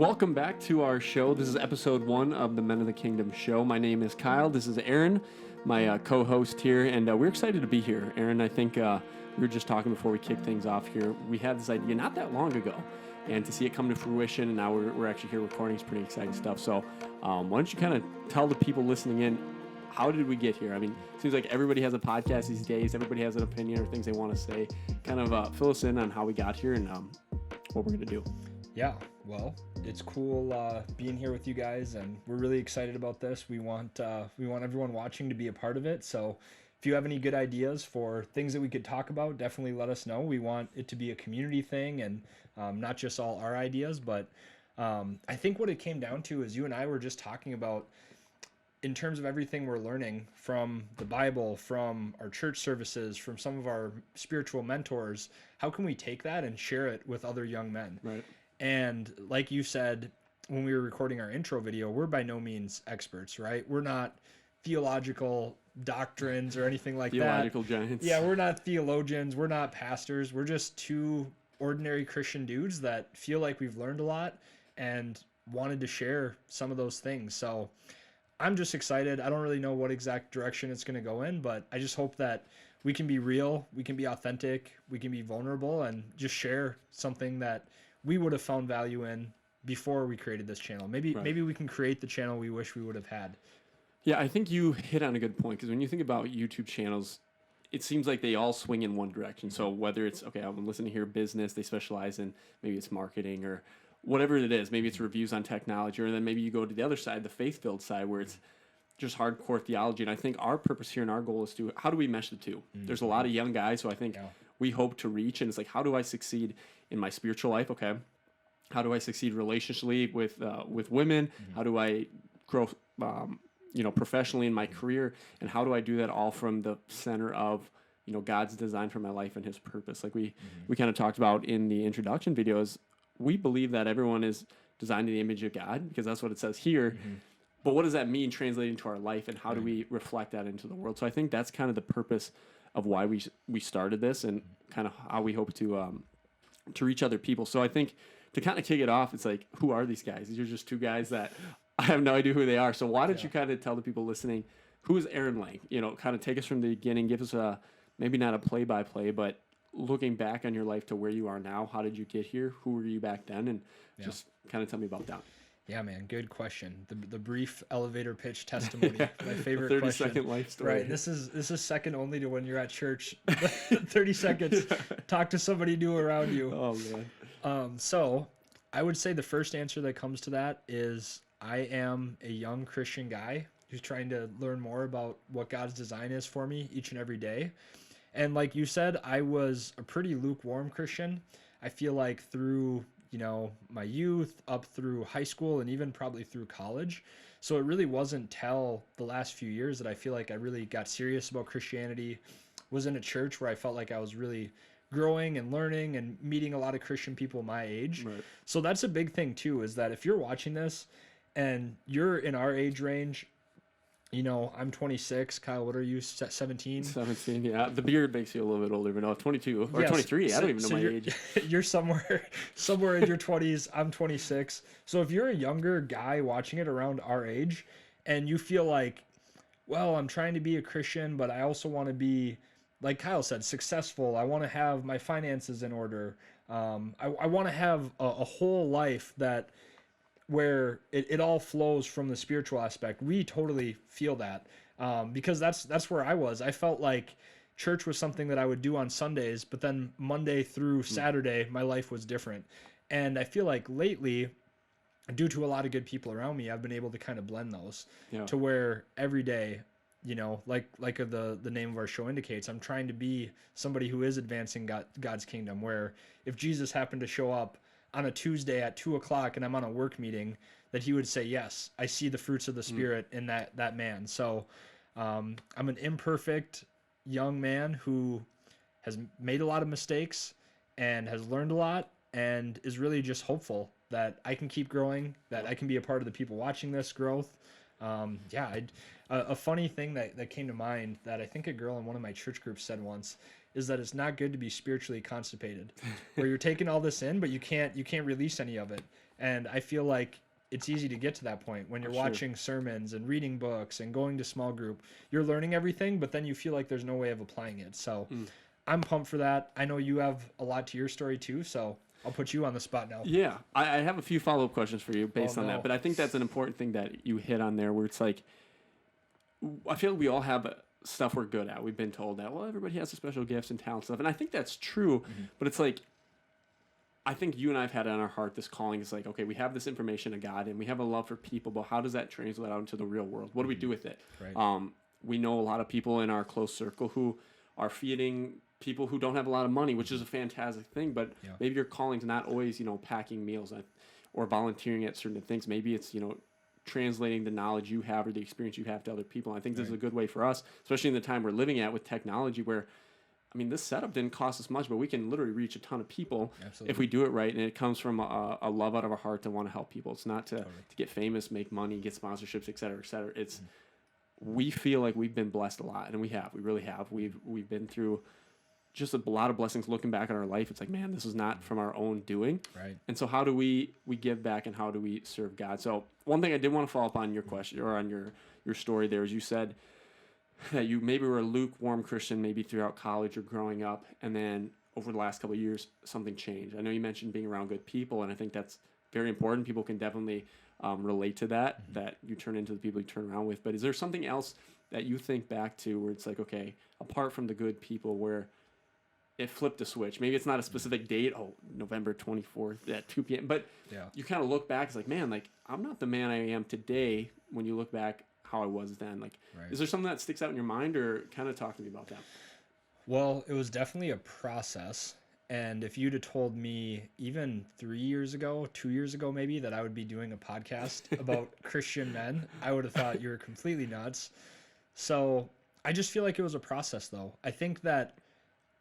Welcome back to our show. This is episode 1 of the Men of the Kingdom show. My name is Kyle. This is Aaron, my co-host here, and we're excited to be here. Aaron, I think we were just talking before we kicked things off here. We had this idea not that long ago, and to see it come to fruition, and now we're actually here recording is pretty exciting stuff. So why don't you kind of tell the people listening in, how did we get here? I mean, it seems like everybody has a podcast these days. Everybody has an opinion or things they want to say. Kind of fill us in on how we got here and what we're going to do. Yeah, well, it's cool being here with you guys, and we're really excited about this. We want everyone watching to be a part of it. So if you have any good ideas for things that we could talk about, definitely let us know. We want it to be a community thing and not just all our ideas. But I think what it came down to is you and I were just talking about, in terms of everything we're learning from the Bible, from our church services, from some of our spiritual mentors, how can we take that and share it with other young men? Right. And like you said, when we were recording our intro video, we're by no means experts, right? We're not theological doctrines or anything like Theological that. giants. Yeah, we're not theologians. We're not pastors. We're just two ordinary Christian dudes that feel like we've learned a lot and wanted to share some of those things. So I'm just excited. I don't really know what exact direction it's going to go in, but I just hope that we can be real, we can be authentic, we can be vulnerable, and just share something that we would have found value in before we created this channel. Maybe we can create the channel we wish we would have had. Yeah, I think you hit on a good point, because when you think about YouTube channels, it seems like they all swing in one direction. So whether it's, okay, I'm listening here, business, they specialize in, maybe it's marketing or whatever it is. Maybe it's reviews on technology, or then maybe you go to the other side, the faith-filled side, where it's just hardcore theology. And I think our purpose here and our goal is to, how do we mesh the two? There's a lot of young guys, so I think we hope to reach, and it's like, how do I succeed in my spiritual life? Okay. How do I succeed relationally with women? How do I grow, professionally in my career? And how do I do that all from the center of, God's design for my life and his purpose? Like we kind of talked about in the introduction videos, we believe that everyone is designed in the image of God, because that's what it says here. But what does that mean translating to our life, and how do we reflect that into the world? So I think that's kind of the purpose of why we started this, and kind of how we hope to reach other people. So I think to kind of kick it off, it's like, who are these guys? These are just two guys that I have no idea who they are. So why don't you kind of tell the people listening, who is Aaron Lang? Kind of take us from the beginning, give us maybe not a play-by-play, but looking back on your life to where you are now. How did you get here? Who were you back then? And just kind of tell me about that. Yeah, man, good question. The brief elevator pitch testimony, my favorite 30-second life story. Right, this is second only to when you're at church. 30 seconds, talk to somebody new around you. Oh, man. So I would say the first answer that comes to that is, I am a young Christian guy who's trying to learn more about what God's design is for me each and every day. And like you said, I was a pretty lukewarm Christian. I feel like through my youth, up through high school, and even probably through college. So it really wasn't till the last few years that I feel like I really got serious about Christianity, was in a church where I felt like I was really growing and learning and meeting a lot of Christian people my age. Right. So that's a big thing too, is that if you're watching this and you're in our age range, I'm 26. Kyle, what are you? 17? 17, yeah. The beard makes you a little bit older, but no, 22 or 23. I don't even know my age. You're somewhere in your 20s. I'm 26. So if you're a younger guy watching it around our age, and you feel like, well, I'm trying to be a Christian, but I also want to be, like Kyle said, successful. I want to have my finances in order. I want to have a whole life where it all flows from the spiritual aspect. We totally feel that because that's where I was. I felt like church was something that I would do on Sundays, but then Monday through Saturday, my life was different. And I feel like lately, due to a lot of good people around me, I've been able to kind of blend those to where every day, like the name of our show indicates, I'm trying to be somebody who is advancing God's kingdom, where if Jesus happened to show up on a Tuesday at 2:00 and I'm on a work meeting, that he would say, yes, I see the fruits of the Spirit in that man. So I'm an imperfect young man who has made a lot of mistakes and has learned a lot, and is really just hopeful that I can keep growing, that I can be a part of the people watching this growth. A funny thing that came to mind that I think a girl in one of my church groups said once is that it's not good to be spiritually constipated, where you're taking all this in, but you can't release any of it. And I feel like it's easy to get to that point when you're watching sermons and reading books and going to small group. You're learning everything, but then you feel like there's no way of applying it. So I'm pumped for that. I know you have a lot to your story too, so I'll put you on the spot now. Yeah, I have a few follow-up questions for you based on that, but I think that's an important thing that you hit on there, where it's like, I feel like we all have stuff we're good at. We've been told that, well, everybody has a special gifts and talent stuff, and I think that's true, but it's like, I think you and I have had it on our heart, this calling is like, okay, we have this information of God and we have a love for people, but how does that translate out into the real world? What do we do with it? Right. We know a lot of people in our close circle who are feeding people who don't have a lot of money, which is a fantastic thing, but maybe your calling's not always, packing meals or volunteering at certain things. Maybe it's, translating the knowledge you have or the experience you have to other people. And I think this is a good way for us, especially in the time we're living at with technology, where this setup didn't cost us much, but we can literally reach a ton of people if we do it right. And it comes from a love out of our heart to want to help people. It's not to get famous, make money, get sponsorships, et cetera, et cetera. It's, we feel like we've been blessed a lot, and we really have. We've been through just a lot of blessings looking back at our life. It's like, man, this is not from our own doing. Right. And so how do we give back, and how do we serve God? So one thing I did want to follow up on your question, or on your story there, is you said that you maybe were a lukewarm Christian maybe throughout college or growing up, and then over the last couple of years, something changed. I know you mentioned being around good people, and I think that's very important. People can definitely relate to that, that you turn into the people you turn around with. But is there something else that you think back to where it's like, okay, apart from the good people, where it flipped a switch? Maybe it's not a specific date, November 24th at 2 p.m., but you kind of look back, it's like, man, like, I'm not the man I am today when you look back how I was then. Like, is there something that sticks out in your mind, or kind of talk to me about that? Well, it was definitely a process. And if you'd have told me even 3 years ago, 2 years ago maybe, that I would be doing a podcast about Christian men, I would have thought you were completely nuts. So I just feel like it was a process, though. I think that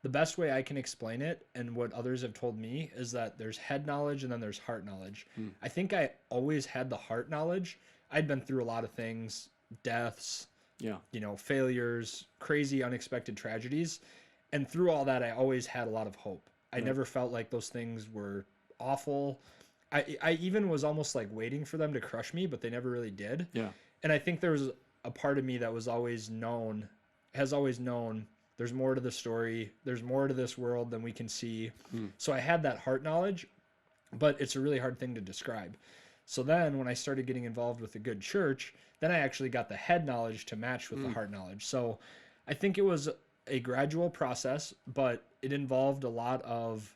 the best way I can explain it, and what others have told me, is that there's head knowledge and then there's heart knowledge. I think I always had the heart knowledge. I'd been through a lot of things, deaths, failures, crazy unexpected tragedies. And through all that, I always had a lot of hope. I never felt like those things were awful. I even was almost like waiting for them to crush me, but they never really did. Yeah. And I think there was a part of me that has always known there's more to the story. There's more to this world than we can see. So I had that heart knowledge, but it's a really hard thing to describe. So then when I started getting involved with a good church, then I actually got the head knowledge to match with the heart knowledge. So I think it was a gradual process, but it involved a lot of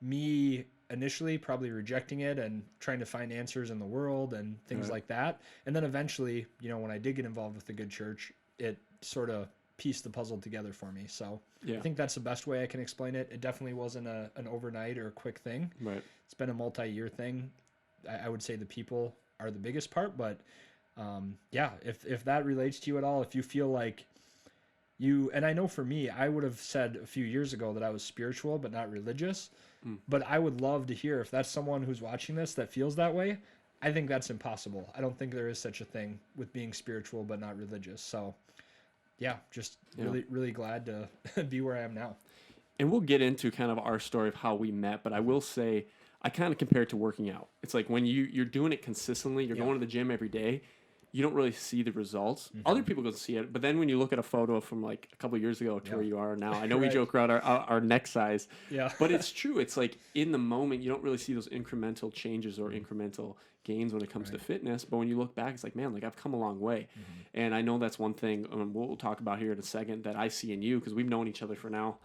me initially probably rejecting it and trying to find answers in the world and things like that. And then eventually, when I did get involved with a good church, it sort of pieced the puzzle together for me. So I think that's the best way I can explain it. It definitely wasn't an overnight or a quick thing. Right. It's been a multi-year thing. I would say the people are the biggest part, but if that relates to you at all, if you feel like and I know for me, I would have said a few years ago that I was spiritual but not religious, but I would love to hear if that's someone who's watching this that feels that way. I think that's impossible. I don't think there is such a thing with being spiritual but not religious. So really, really glad to be where I am now. And we'll get into kind of our story of how we met, but I will say, I kind of compare it to working out. It's like when you're doing it consistently, you're going to the gym every day, you don't really see the results. Other people go see it, but then when you look at a photo from like a couple of years ago to where you are now, I know we joke around our neck size, but it's true. It's like in the moment, you don't really see those incremental changes or incremental gains when it comes to fitness. But when you look back, it's like, man, like I've come a long way. And I know that's one thing we'll talk about here in a second that I see in you, because we've known each other for now,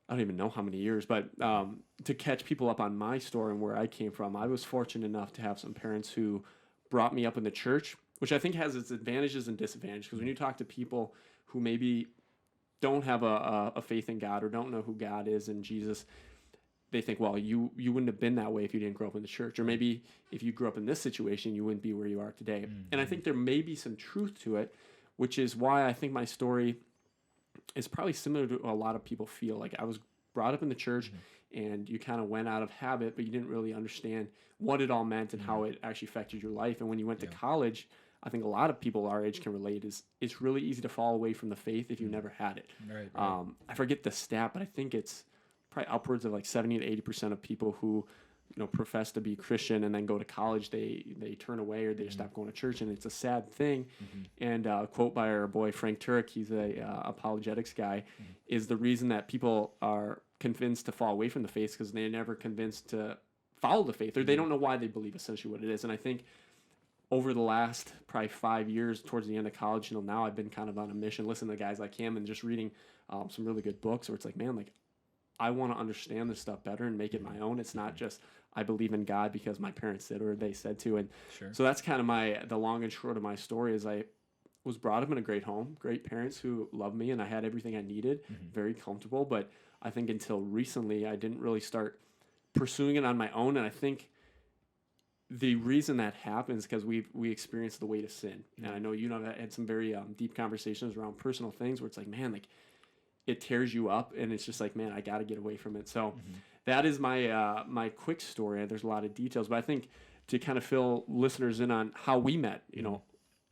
I don't even know how many years, but to catch people up on my story and where I came from, I was fortunate enough to have some parents who brought me up in the church, which I think has its advantages and disadvantages. Because when you talk to people who maybe don't have a faith in God or don't know who God is and Jesus, they think, well, you wouldn't have been that way if you didn't grow up in the church. Or maybe if you grew up in this situation, you wouldn't be where you are today. And I think there may be some truth to it, which is why I think my story is probably similar to a lot of people feel. Like I was brought up in the church and you kind of went out of habit, but you didn't really understand what it all meant and how it actually affected your life. And when you went to college, I think a lot of people our age can relate is it's really easy to fall away from the faith if you never had it. Right. I forget the stat, but I think it's probably upwards of like 70 to 80% of people who profess to be Christian and then go to college, they turn away or they stop going to church, and it's a sad thing. And a quote by our boy Frank Turek, he's a apologetics guy, is the reason that people are convinced to fall away from the faith because they're never convinced to follow the faith, or they don't know why they believe essentially what it is. And I think over the last probably 5 years, towards the end of college, now I've been kind of on a mission, listening to guys like him and just reading some really good books where it's like, man, like I want to understand this stuff better and make it my own. It's not just I believe in God because my parents did or they said to. And so that's kind of the long and short of my story is I was brought up in a great home, great parents who loved me, and I had everything I needed, very comfortable. But I think until recently, I didn't really start pursuing it on my own. And I think the reason that happens because we experience the weight of sin. And I know I've had some very deep conversations around personal things where it's like, man, like it tears you up, and it's just like, man, I got to get away from it. So that is my my quick story. There's a lot of details, but I think to kind of fill listeners in on how we met,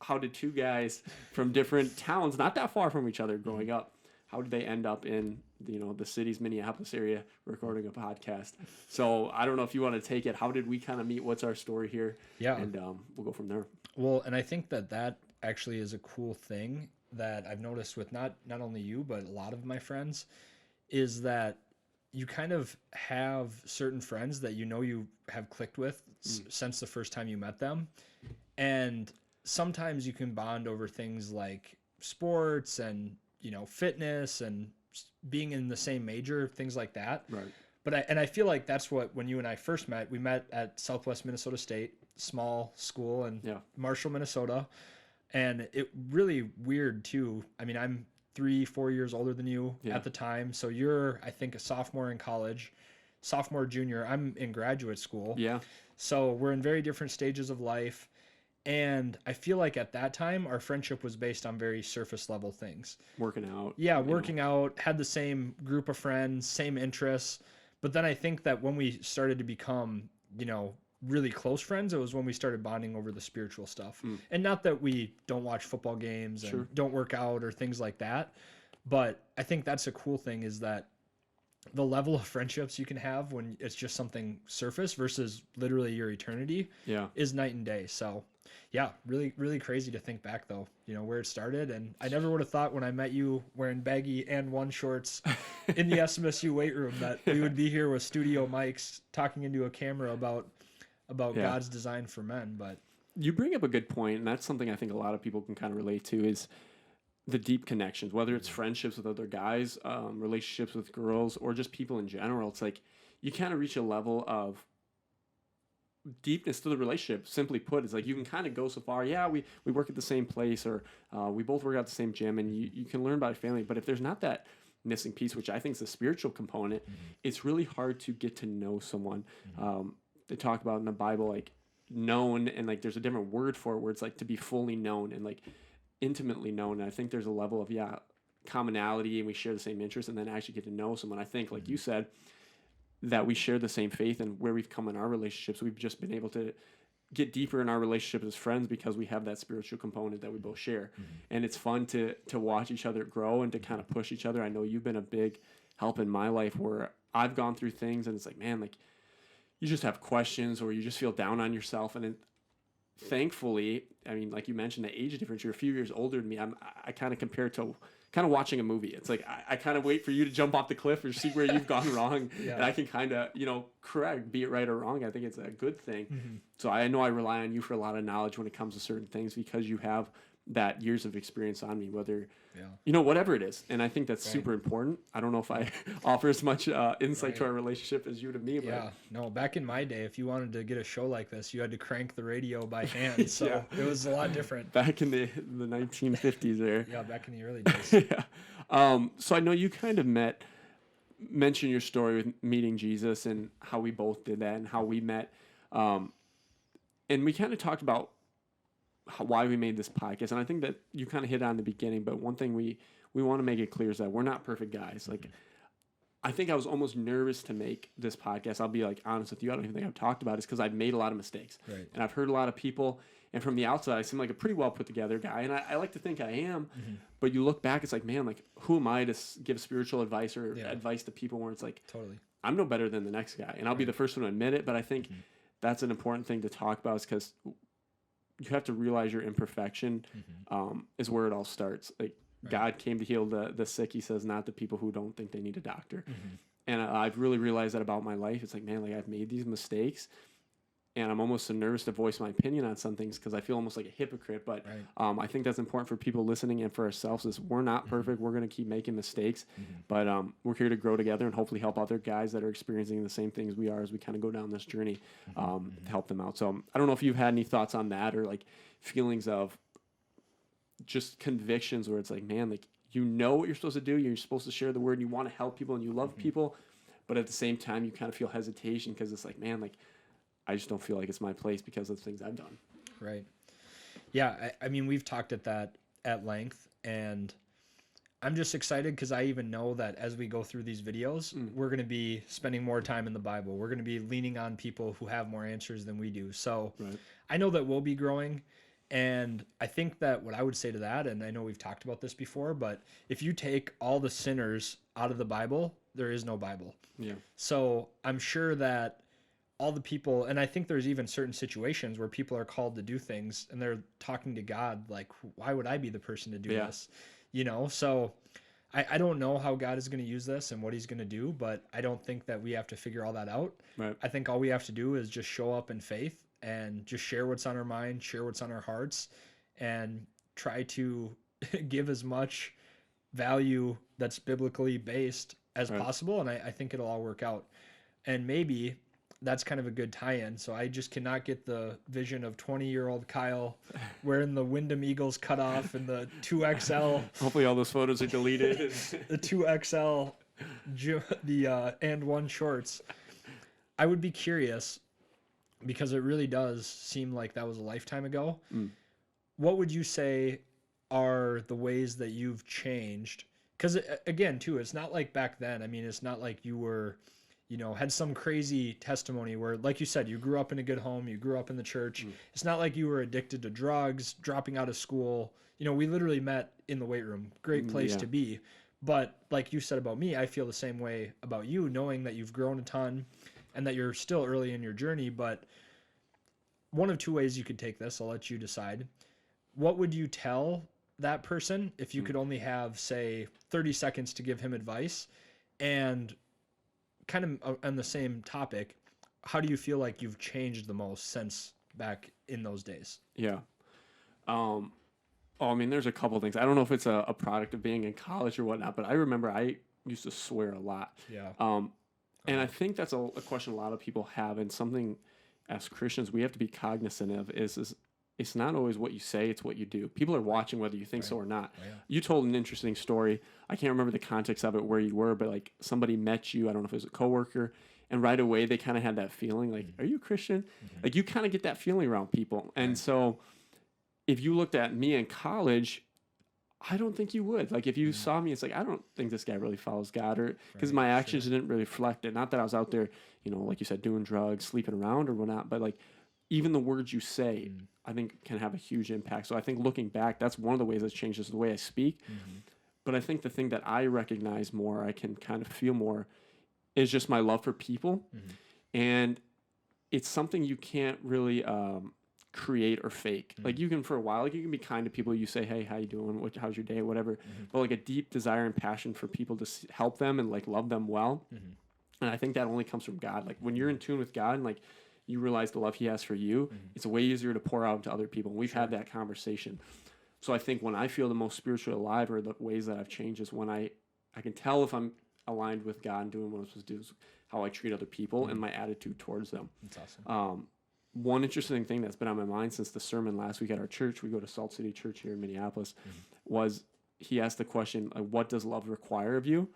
how did two guys from different towns, not that far from each other growing up, how did they end up in the city's Minneapolis area recording a podcast? So I don't know if you want to take it. How did we kind of meet? What's our story here? Yeah. And we'll go from there. Well, and I think that actually is a cool thing that I've noticed with not only you, but a lot of my friends, is that you kind of have certain friends that you have clicked with since the first time you met them. And sometimes you can bond over things like sports and, fitness and being in the same major, things like that. Right. But I feel like that's when you and I first met. We met at Southwest Minnesota State, small school in Marshall, Minnesota. And it really weird too. I mean, I'm 3-4 years older than you at the time. So you're, I think, a sophomore in college, sophomore, junior. I'm in graduate school. Yeah. So we're in very different stages of life. And I feel like at that time, our friendship was based on very surface level things. Working out. Yeah, working out, had the same group of friends, same interests. But then I think that when we started to become, really close friends, it was when we started bonding over the spiritual stuff. And not that we don't watch football games and don't work out or things like that, but I think that's a cool thing, is that the level of friendships you can have when it's just something surface versus literally your eternity is night and day. So yeah, really, really crazy to think back though, where it started. And I never would have thought when I met you wearing baggy and one shorts in the SMSU weight room that we would be here with studio mics talking into a camera about God's design for men. But you bring up a good point, and that's something I think a lot of people can kind of relate to, is the deep connections, whether it's friendships with other guys, relationships with girls, or just people in general. It's like you kind of reach a level of deepness to the relationship. Simply put, it's like you can kind of go so far. Yeah, we work at the same place, or we both work out the same gym, and you can learn about family. But if there's not that missing piece, which I think is the spiritual component, it's really hard to get to know someone. They talk about in the Bible, like known, and like there's a different word for it where it's like to be fully known and like intimately known. And I think there's a level of commonality, and we share the same interests, and then actually get to know someone. I think, like you said, that we share the same faith, and where we've come in our relationships, we've just been able to get deeper in our relationship as friends because we have that spiritual component that we both share. And it's fun to watch each other grow and to kind of push each other. I know you've been a big help in my life where I've gone through things, and it's like, man, like you just have questions or you just feel down on yourself. And thankfully, I mean, like you mentioned, the age difference, you're a few years older than me. I kind of compare it to kind of watching a movie. It's like I kind of wait for you to jump off the cliff or see where you've gone wrong. And I can kind of, correct, be it right or wrong. I think it's a good thing. So I know I rely on you for a lot of knowledge when it comes to certain things because you have that years of experience on me, whether, whatever it is. And I think that's super important. I don't know if I offer as much insight to our relationship as you to me. But yeah, no, back in my day, if you wanted to get a show like this, you had to crank the radio by hand. So it was a lot different. Back in the 1950s there. Yeah, back in the early days. So I know you kind of mentioned your story with meeting Jesus and how we both did that and how we met. And we kind of talked about why we made this podcast, and I think that you kind of hit on in the beginning, but one thing we want to make it clear is that we're not perfect guys. Like I think I was almost nervous to make this podcast. I'll be like honest with you. I don't even think I've talked about it because I've made a lot of mistakes. Right. And I've heard a lot of people. And from the outside, I seem like a pretty well put together guy. And I like to think I am. Mm-hmm. But you look back, it's like, man, like, who am I to give spiritual advice or Yeah. advice to people where it's like, Totally. I'm no better than the next guy. And I'll be the first one to admit it. But I think that's an important thing to talk about is because you have to realize your imperfection is where it all starts. Like, God came to heal the sick, he says, not the people who don't think they need a doctor. And I've really realized that about my life. It's like, man, like I've made these mistakes and I'm almost so nervous to voice my opinion on some things because I feel almost like a hypocrite. But I think that's important for people listening and for ourselves is we're not perfect. We're going to keep making mistakes, but we're here to grow together and hopefully help other guys that are experiencing the same things we are as we kind of go down this journey to help them out. So I don't know if you've had any thoughts on that or like feelings of just convictions where it's like, man, like, you know what you're supposed to do. You're supposed to share the word and you want to help people and you love people. But at the same time, you kind of feel hesitation because it's like, man, like, I just don't feel like it's my place because of the things I've done. Right. Yeah. I mean, we've talked at length and I'm just excited because I even know that as we go through these videos, we're going to be spending more time in the Bible. We're going to be leaning on people who have more answers than we do. So I know that we'll be growing. And I think that what I would say to that, and I know we've talked about this before, but if you take all the sinners out of the Bible, there is no Bible. Yeah. So I'm sure that all the people, and I think there's even certain situations where people are called to do things and they're talking to God, like, why would I be the person to do this? You know, so I don't know how God is going to use this and what he's going to do, but I don't think that we have to figure all that out. Right. I think all we have to do is just show up in faith and just share what's on our mind, share what's on our hearts, and try to give as much value that's biblically based as possible. And I think it'll all work out. And maybe that's kind of a good tie-in. So I just cannot get the vision of 20-year-old Kyle wearing the Wyndham Eagles cutoff and the 2XL. Hopefully all those photos are deleted. The 2XL, and one shorts. I would be curious, because it really does seem like that was a lifetime ago. What would you say are the ways that you've changed? Because again, too, it's not like back then. I mean, it's not like you were, had some crazy testimony where, like you said, you grew up in a good home, you grew up in the church. It's not like you were addicted to drugs, dropping out of school. We literally met in the weight room. Great place to be. But like you said about me, I feel the same way about you, knowing that you've grown a ton and that you're still early in your journey. But one of two ways you could take this. I'll let you decide. What would you tell that person if you could only have, say, 30 seconds to give him advice? And kind of on the same topic, how do you feel like you've changed the most since back in those days? Yeah. I mean, there's a couple things. I don't know if it's a product of being in college or whatnot, but I remember I used to swear a lot. Yeah. And I think that's a question a lot of people have, and something as Christians we have to be cognizant of is it's not always what you say, it's what you do. People are watching whether you think so or not. Oh, yeah. You told an interesting story. I can't remember the context of it, where you were, but like somebody met you, I don't know if it was a coworker, and right away they kind of had that feeling like, are you a Christian? Like you kind of get that feeling around people. And so if you looked at me in college, I don't think you would. Like if you saw me, it's like, I don't think this guy really follows God, or because my actions didn't really reflect it. Not that I was out there, like you said, doing drugs, sleeping around or whatnot, but like even the words you say, I think can have a huge impact. So I think looking back, that's one of the ways that's changed is the way I speak. But I think the thing that I recognize more, I can kind of feel more, is just my love for people. And it's something you can't really create or fake. Like you can, for a while, like you can be kind to people. You say, hey, how you doing? How's your day? Whatever. But like a deep desire and passion for people to help them and like love them well. And I think that only comes from God. Like when you're in tune with God and like you realize the love he has for you, it's way easier to pour out to other people. And we've had that conversation. So I think when I feel the most spiritually alive, or the ways that I've changed, is when I can tell if I'm aligned with God and doing what I'm supposed to do, is how I treat other people and my attitude towards them. That's awesome. One interesting thing that's been on my mind since the sermon last week at our church, we go to Salt City Church here in Minneapolis, was he asked the question, like, what does love require of you?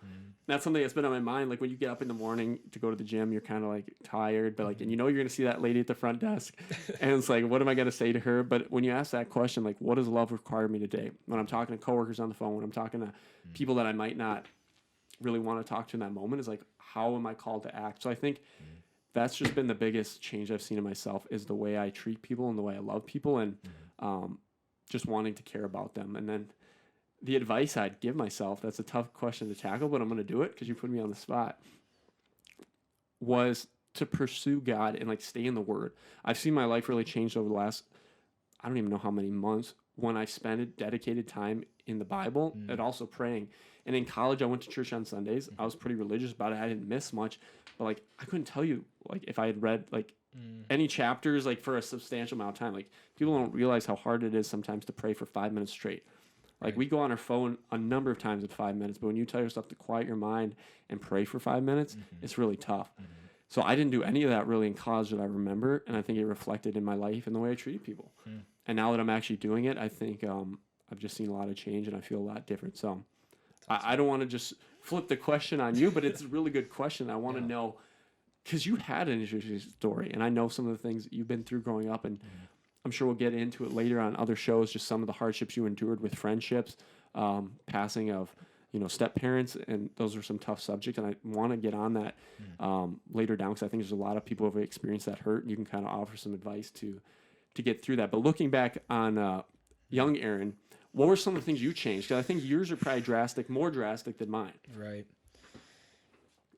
That's something that's been on my mind. Like when you get up in the morning to go to the gym, you're kind of like tired, but like, and you're going to see that lady at the front desk and it's like, what am I going to say to her? But when you ask that question, like, what does love require me today? When I'm talking to coworkers on the phone, when I'm talking to people that I might not really want to talk to in that moment is like, how am I called to act? So I think that's just been the biggest change I've seen in myself is the way I treat people and the way I love people and just wanting to care about them. And then the advice I'd give myself, that's a tough question to tackle, but I'm going to do it because you put me on the spot, was to pursue God and like stay in the Word. I've seen my life really change over the last, I don't even know how many months, when I spent dedicated time in the Bible and also praying. And in college, I went to church on Sundays. I was pretty religious about it. I didn't miss much, but like I couldn't tell you like if I had read like any chapters like for a substantial amount of time. Like people don't realize how hard it is sometimes to pray for 5 minutes straight. Like we go on our phone a number of times in 5 minutes, but when you tell yourself to quiet your mind and pray for 5 minutes, it's really tough. So I didn't do any of that really in college that I remember, and I think it reflected in my life and the way I treated people. And now that I'm actually doing it, I think I've just seen a lot of change and I feel a lot different. So I don't want to just flip the question on you, but it's a really good question. I want to know, because you had an interesting story, and I know some of the things that you've been through growing up, and I'm sure we'll get into it later on other shows, just some of the hardships you endured with friendships, passing of, step parents, and those are some tough subjects, and I want to get on that later down, because I think there's a lot of people who have experienced that hurt, and you can kind of offer some advice to get through that. But looking back on young Aaron, what were some of the things you changed? Because I think yours are probably more drastic than mine. Right.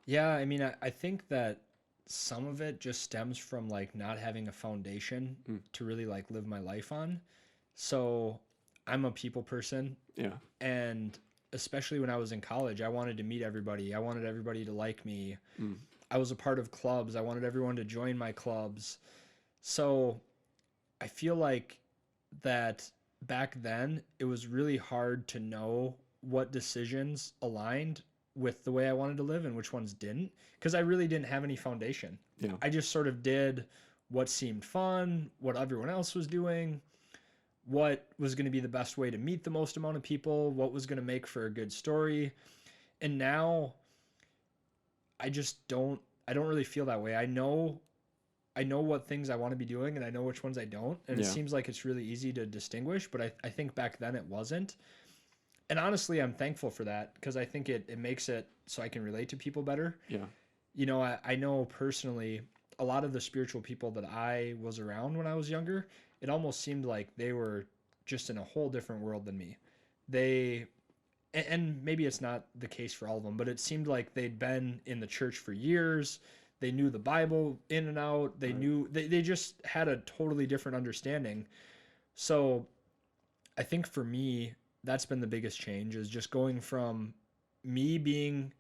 Yeah, I mean, I think that some of it just stems from like not having a foundation to really like live my life on. So I'm a people person. Yeah. And especially when I was in college, I wanted to meet everybody. I wanted everybody to like me. I was a part of clubs. I wanted everyone to join my clubs. So I feel like that back then it was really hard to know what decisions aligned with the way I wanted to live and which ones didn't, because I really didn't have any foundation. Yeah. I just sort of did what seemed fun, what everyone else was doing, what was going to be the best way to meet the most amount of people, what was going to make for a good story. And now I don't really feel that way. I know what things I want to be doing and I know which ones I don't. And it seems like it's really easy to distinguish, but I think back then it wasn't. And honestly, I'm thankful for that, because I think it makes it so I can relate to people better. Yeah. I know personally a lot of the spiritual people that I was around when I was younger, it almost seemed like they were just in a whole different world than me. And maybe it's not the case for all of them, but it seemed like they'd been in the church for years. They knew the Bible in and out. They knew, they just had a totally different understanding. So I think for me, that's been the biggest change, is just going from me being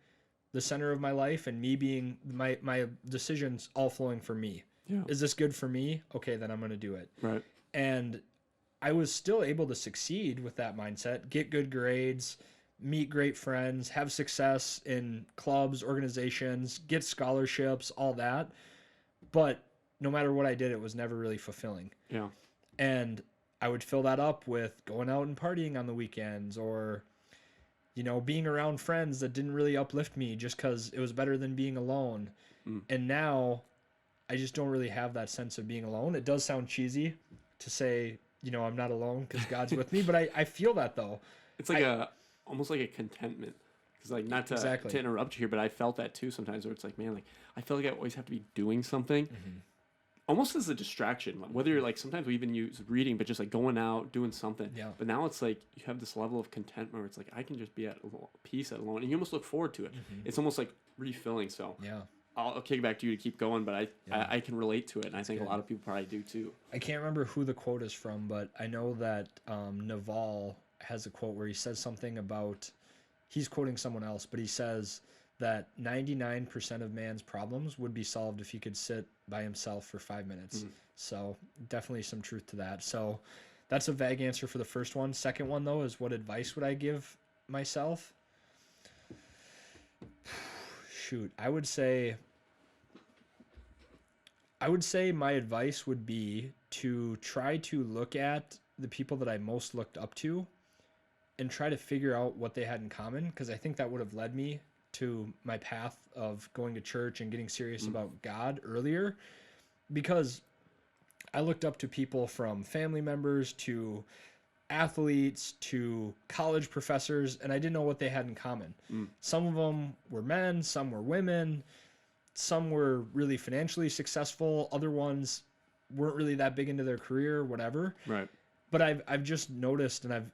the center of my life and me being my decisions all flowing for me. Yeah. Is this good for me? Okay, then I'm going to do it. Right. And I was still able to succeed with that mindset, get good grades, meet great friends, have success in clubs, organizations, get scholarships, all that. But no matter what I did, it was never really fulfilling. Yeah. And I would fill that up with going out and partying on the weekends, or, being around friends that didn't really uplift me just because it was better than being alone. And now I just don't really have that sense of being alone. It does sound cheesy to say, I'm not alone because God's with me, but I feel that though. It's like almost like a contentment. Because like, not to interrupt you here, but I felt that too sometimes, where it's like, man, like I feel like I always have to be doing something. Almost as a distraction, whether you're like, sometimes we even use reading, but just like going out, doing something. Yeah. But now it's like you have this level of contentment where it's like, I can just be at peace at alone. And you almost look forward to it. It's almost like refilling. So Yeah. I'll kick it back to you to keep going, but I can relate to it. And I think a lot of people probably do too. I can't remember who the quote is from, but I know that Naval has a quote where he says something about, he's quoting someone else, but he says that 99% of man's problems would be solved if he could sit by himself for 5 minutes. So definitely some truth to that. So that's a vague answer for the first one. Second one, though, is what advice would I give myself? Shoot, I would say my advice would be to try to look at the people that I most looked up to and try to figure out what they had in common, because I think that would have led me to my path of going to church and getting serious about God earlier, because I looked up to people from family members to athletes to college professors, and I didn't know what they had in common. Some of them were men, some were women, some were really financially successful, other ones weren't really that big into their career, whatever. Right. But I've just noticed, and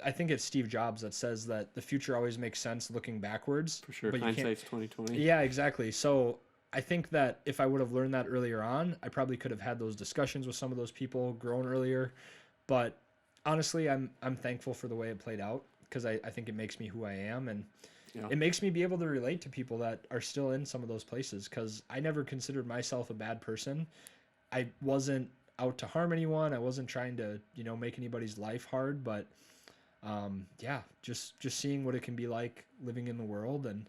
I think it's Steve Jobs that says that the future always makes sense looking backwards. For sure. But you can't. Hindsight's 2020. Yeah, exactly. So I think that if I would have learned that earlier on, I probably could have had those discussions with some of those people, grown earlier. But honestly, I'm thankful for the way it played out, because I think it makes me who I am, and Yeah. it makes me be able to relate to people that are still in some of those places, because I never considered myself a bad person. I wasn't out to harm anyone. I wasn't trying to, make anybody's life hard, but yeah, just seeing what it can be like living in the world, and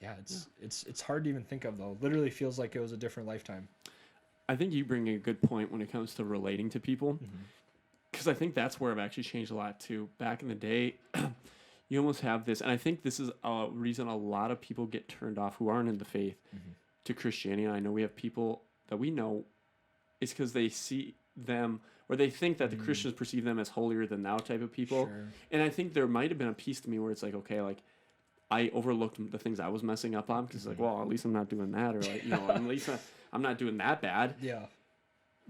yeah, it's hard to even think of, though. Literally feels like it was a different lifetime. I think you bring a good point when it comes to relating to people, because I think that's where I've actually changed a lot too. Back in the day, you almost have this, and I think this is a reason a lot of people get turned off who aren't in the faith to Christianity. And I know we have people that we know, it's because they see them, or they think that the Christians perceive them as holier than thou type of people. Sure. And I think there might have been a piece to me where it's like, okay, like I overlooked the things I was messing up on, because like, well, at least I'm not doing that, or like, at least I'm not doing that bad. Yeah.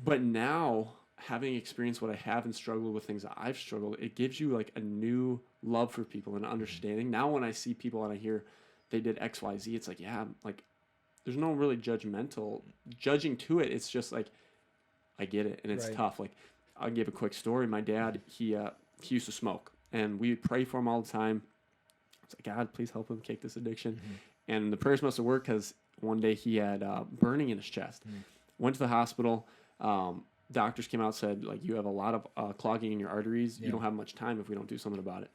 But now, having experienced what I have and struggled with things that I've struggled, it gives you like a new love for people and understanding. Now when I see people and I hear they did X, Y, Z, it's like, yeah, like there's no really judging to it. It's just like, I get it. And it's tough. Like, I'll give a quick story. My dad, he used to smoke, and we would pray for him all the time. It's like, God, please help him kick this addiction. And the prayers must have worked, because one day he had burning in his chest. Went to the hospital. Doctors came out, said, like, you have a lot of clogging in your arteries. You don't have much time if we don't do something about it.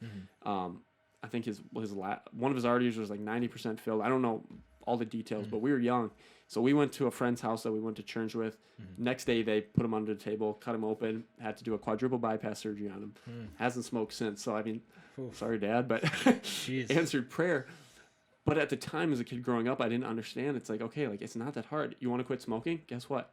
I think one of his arteries was like 90% filled. I don't know all the details, but we were young. So we went to a friend's house that we went to church with. Next day, they put him under the table, cut him open, had to do a quadruple bypass surgery on him. Hasn't smoked since. So, I mean, sorry, Dad, but answered prayer. But at the time, as a kid growing up, I didn't understand. It's like, okay, like, it's not that hard. You want to quit smoking? Guess what?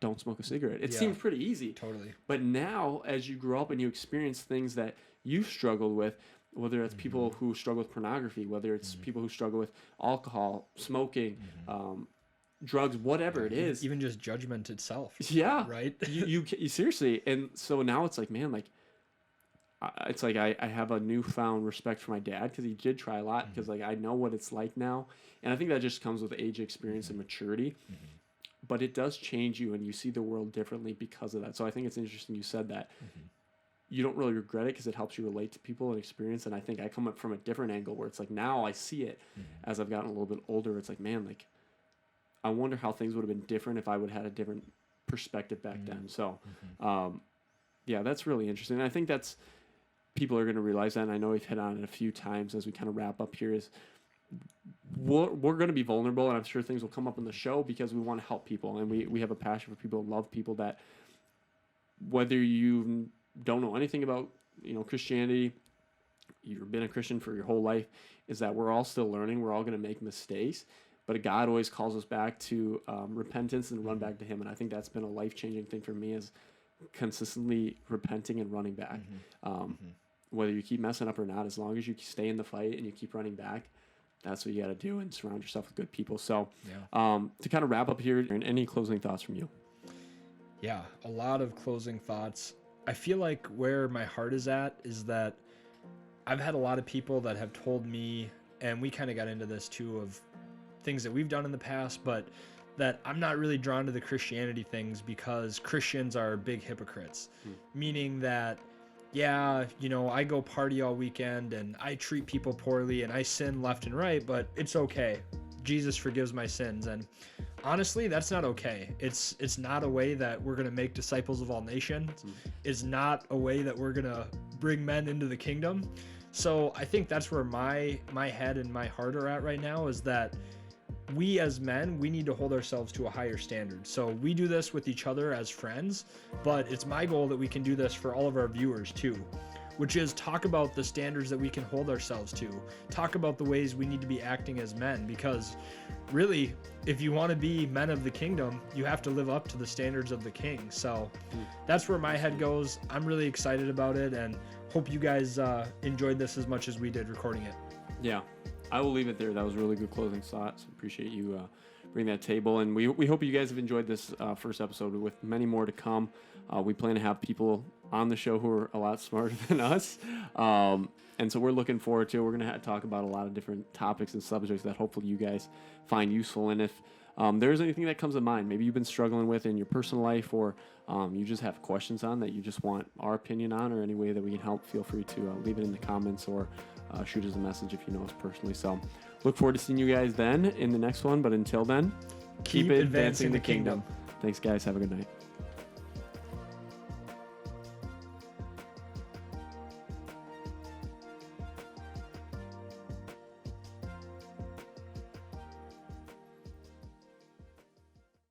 Don't smoke a cigarette. It seems pretty easy. Totally. But now, as you grow up and you experience things that you've struggled with, whether it's people who struggle with pornography, whether it's people who struggle with alcohol, smoking, drugs, whatever it is. Even just judgment itself. Yeah. Right? you seriously. And so now it's like, man, like, it's like I have a newfound respect for my dad, because he did try a lot, because like I know what it's like now. And I think that just comes with age, experience, and maturity. But it does change you, and you see the world differently because of that. So I think it's interesting you said that. You don't really regret it, because it helps you relate to people and experience. And I think I come up from a different angle, where it's like now I see it as I've gotten a little bit older. It's like, man, like I wonder how things would have been different if I would have had a different perspective back then. So yeah, that's really interesting. And I think that's, people are going to realize that. And I know we've hit on it a few times as we kind of wrap up here, is we're going to be vulnerable, and I'm sure things will come up in the show, because we want to help people, and we have a passion for people and love people, that whether you don't know anything about Christianity, you've been a Christian for your whole life, is that we're all still learning. We're all going to make mistakes, but God always calls us back to repentance and run back to Him. And I think that's been a life-changing thing for me, is consistently repenting and running back. Whether you keep messing up or not, as long as you stay in the fight and you keep running back, that's what you got to do, and surround yourself with good people. So to kind of wrap up here, any closing thoughts from you? Yeah, a lot of closing thoughts. I feel like where my heart is at is that I've had a lot of people that have told me, and we kind of got into this too, of things that we've done in the past, but that I'm not really drawn to the Christianity things because Christians are big hypocrites. Meaning that, yeah, I go party all weekend and I treat people poorly and I sin left and right, but it's okay. Jesus forgives my sins. And honestly, that's not okay. It's not a way that we're going to make disciples of all nations. It's not a way that we're going to bring men into the kingdom. So I think that's where my head and my heart are at right now, is that we as men, we need to hold ourselves to a higher standard. So we do this with each other as friends, but it's my goal that we can do this for all of our viewers too, which is talk about the standards that we can hold ourselves to, talk about the ways we need to be acting as men, because really, if you want to be men of the kingdom, you have to live up to the standards of the king. So that's where my head goes. I'm really excited about it, and hope you guys enjoyed this as much as we did recording it. Yeah, I will leave it there. That was a really good closing thoughts. Appreciate you bringing that table, and we hope you guys have enjoyed this first episode with many more to come. We plan to have people on the show who are a lot smarter than us, and so we're looking forward to it. We're going to talk about a lot of different topics and subjects that hopefully you guys find useful. And if there's anything that comes to mind, maybe you've been struggling with in your personal life, or you just have questions on that you just want our opinion on, or any way that we can help, feel free to leave it in the comments, or shoot us a message if you know us personally. So look forward to seeing you guys then in the next one. But until then, keep advancing the kingdom. Thanks, guys. Have a good night.